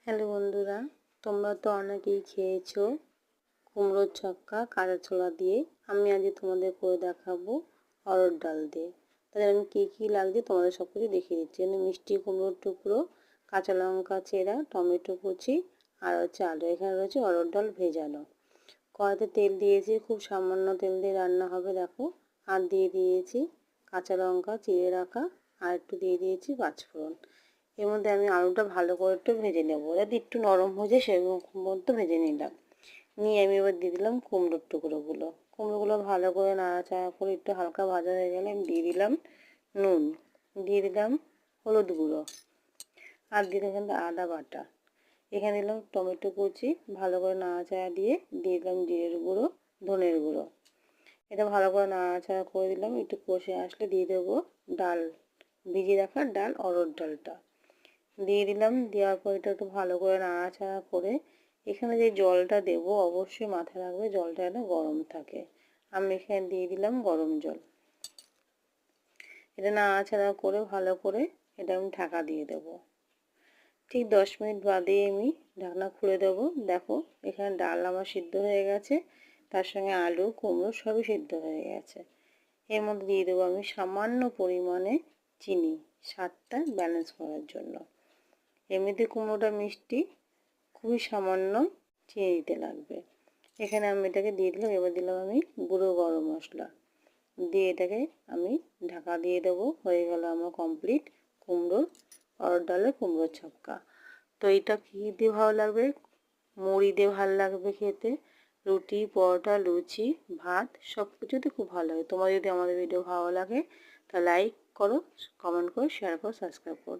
Hello বন্ধুরা, তোমরা তো অনেকেই খেয়েছো কুমড়োর ছক্কা কাঁচা ছোলা দিয়ে। আমি আজকে তোমাদের করে দেখাবো অরহর ডাল দিয়ে। তাহলে আমি কী লাগছে তোমাদের সব কিছু দেখিয়ে দিচ্ছি। এখানে মিষ্টি কুমড়োর টুকরো, কাঁচা লঙ্কা চেরা, টমেটো কুচি আর আলু। এখানে রয়েছে অরহর ডাল ভেজানো। কড়াইতে তেল দিয়েছি, খুব সামান্য তেল দিয়ে রান্না হবে দেখো। আর দিয়ে দিয়েছি কাঁচা লঙ্কা চিড়ে রাখা, আর একটু দিয়ে দিয়েছি পাঁচফোড়ন। এর মধ্যে আমি আলুটা ভালো করে একটু ভেজে নেবো, যাতে একটু নরম হয়ে যায় সেরকম মতো ভেজে নিলাম। নিয়ে আমি এবার দিয়ে দিলাম কুমড়োর কুমড়োগুলো ভালো করে নাড়াচাড়া করে একটু হালকা ভাজা হয়ে গেলে আমি দিয়ে দিলাম নুন, দিয়ে দিলাম হলুদ গুঁড়ো, আর দিয়ে দিলাম আদা বাটা। এখানে দিলাম টমেটো কুচি, ভালো করে নাড়াচাড়া দিয়ে দিলাম জিরের গুঁড়ো, ধনের গুঁড়ো। এটা ভালো করে নাড়াচাড়া করে দিলাম। একটু কষে আসলে দিয়ে দেবো ডাল, ভিজিয়ে রাখা ডাল, অরহর ডালটা দিয়ে দিলাম। দেওয়ার পর এটা একটু ভালো করে নাড়াচাড়া করে এখানে যে জলটা দেবো অবশ্যই মাথায় রাখবে জলটা যেন গরম থাকে। আমি এখানে দিয়ে দিলাম গরম জল। এটা নাড়াচাড়া করে ভালো করে এটা আমি ঢাকা দিয়ে দেবো। ঠিক 10 মিনিট বাদে আমি ঢাকনা খুলে দেবো। দেখো এখানে ডাল আমার সিদ্ধ হয়ে গেছে, তার সঙ্গে আলু কুমড়ো সবই সিদ্ধ হয়ে গেছে। এর মধ্যে দিয়ে দেবো আমি সামান্য পরিমাণে চিনি, স্বাদটা ব্যালেন্স করার জন্য। এমনিতে কুমড়োটা মিষ্টি, খুবই সামান্য চিনি দিতে লাগবে। এখানে আমি এটাকে দিয়ে দিলাম। এবার দিলাম আমি গুঁড়ো গরম মশলা, দিয়ে এটাকে আমি ঢাকা দিয়ে দেবো। হয়ে গেল আমার কমপ্লিট অরহর ডালের কুমড়োর ছক্কা। তো এটা কী দিয়ে ভালো লাগবে? মুড়ি দিয়ে ভালো লাগবে খেতে, রুটি, পরোটা, লুচি, ভাত সব কিছুতে খুব ভালো লাগে। তোমার যদি আমাদের ভিডিও ভালো লাগে তা লাইক করো, কমেন্ট করো, শেয়ার করো, সাবস্ক্রাইব করো।